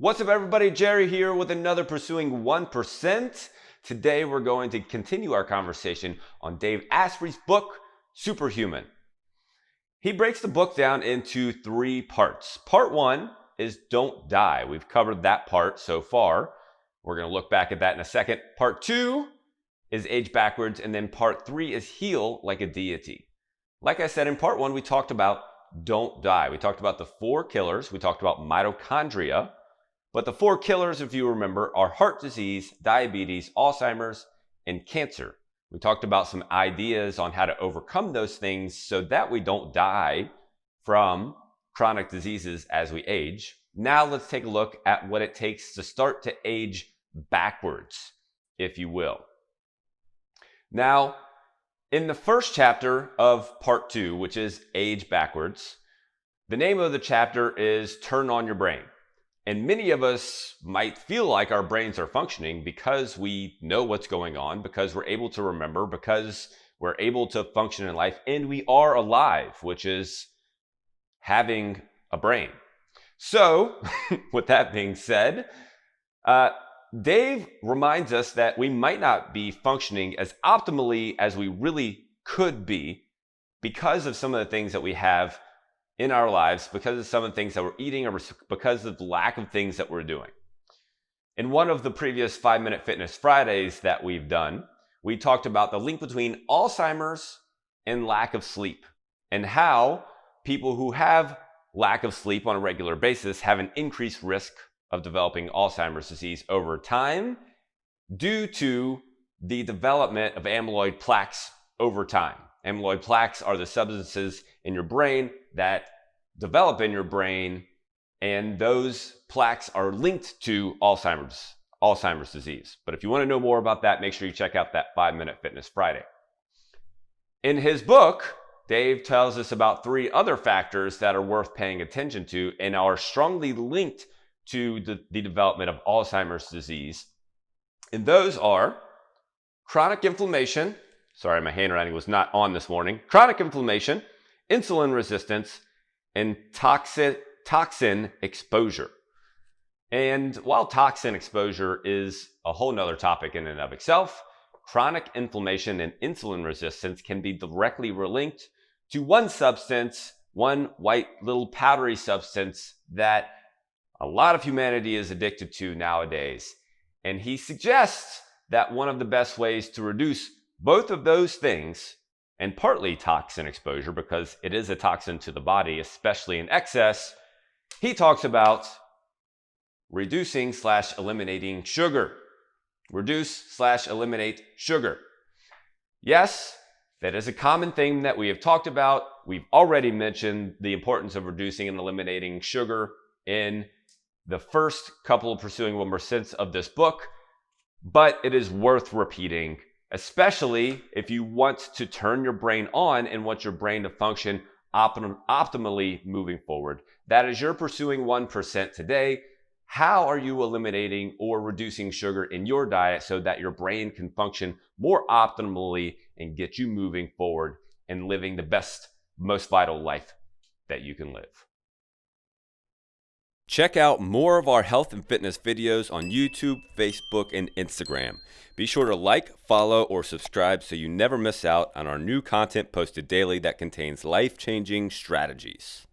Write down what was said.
What's up, everybody? Jerry here with another Pursuing 1%. Today we're going to continue our conversation on Dave Asprey's book, Superhuman. He breaks the book down into 3 parts. Part 1 is Don't Die. We've covered that part so far. We're going to look back at that in a second. Part 2 is Age Backwards, and then Part 3 is Heal Like a Deity. Like I said, in Part 1, we talked about Don't Die. We talked about the 4 killers. We talked about mitochondria. But the 4 killers, if you remember, are heart disease, diabetes, Alzheimer's, and cancer. We talked about some ideas on how to overcome those things so that we don't die from chronic diseases as we age. Now let's take a look at what it takes to start to age backwards, if you will. Now, in the first chapter of part 2, which is Age Backwards, the name of the chapter is Turn on Your Brain. And many of us might feel like our brains are functioning because we know what's going on, because we're able to remember, because we're able to function in life, and we are alive, which is having a brain. So, with that being said, Dave reminds us that we might not be functioning as optimally as we really could be because of some of the things that we have in our lives, because of some of the things that we're eating, or because of the lack of things that we're doing. In one of the previous 5-Minute Fitness Fridays that we've done, we talked about the link between Alzheimer's and lack of sleep, and how people who have lack of sleep on a regular basis have an increased risk of developing Alzheimer's disease over time due to the development of amyloid plaques over time. Amyloid plaques are the substances in your brain that develop in your brain, and those plaques are linked to Alzheimer's disease. But if you want to know more about that, make sure you check out that 5-Minute Fitness Friday. In his book, Dave tells us about 3 other factors that are worth paying attention to and are strongly linked to the development of Alzheimer's disease. And those are chronic inflammation. Sorry, my handwriting was not on this morning. Chronic inflammation, insulin resistance, and toxin exposure. And while toxin exposure is a whole nother topic in and of itself, chronic inflammation and insulin resistance can be directly linked to one substance, one white little powdery substance that a lot of humanity is addicted to nowadays. And he suggests that one of the best ways to reduce both of those things, and partly toxin exposure because it is a toxin to the body, especially in excess, he talks about reducing/eliminating sugar. Reduce/eliminate sugar. Yes, that is a common thing that we have talked about. We've already mentioned the importance of reducing and eliminating sugar in the first couple of Pursuing 1% of this book, but it is worth repeating, especially if you want to turn your brain on and want your brain to function optimally moving forward. That is your Pursuing 1% today. How are you eliminating or reducing sugar in your diet so that your brain can function more optimally and get you moving forward and living the best, most vital life that you can live? Check out more of our health and fitness videos on YouTube, Facebook, and Instagram. Be sure to like, follow, or subscribe so you never miss out on our new content posted daily that contains life-changing strategies.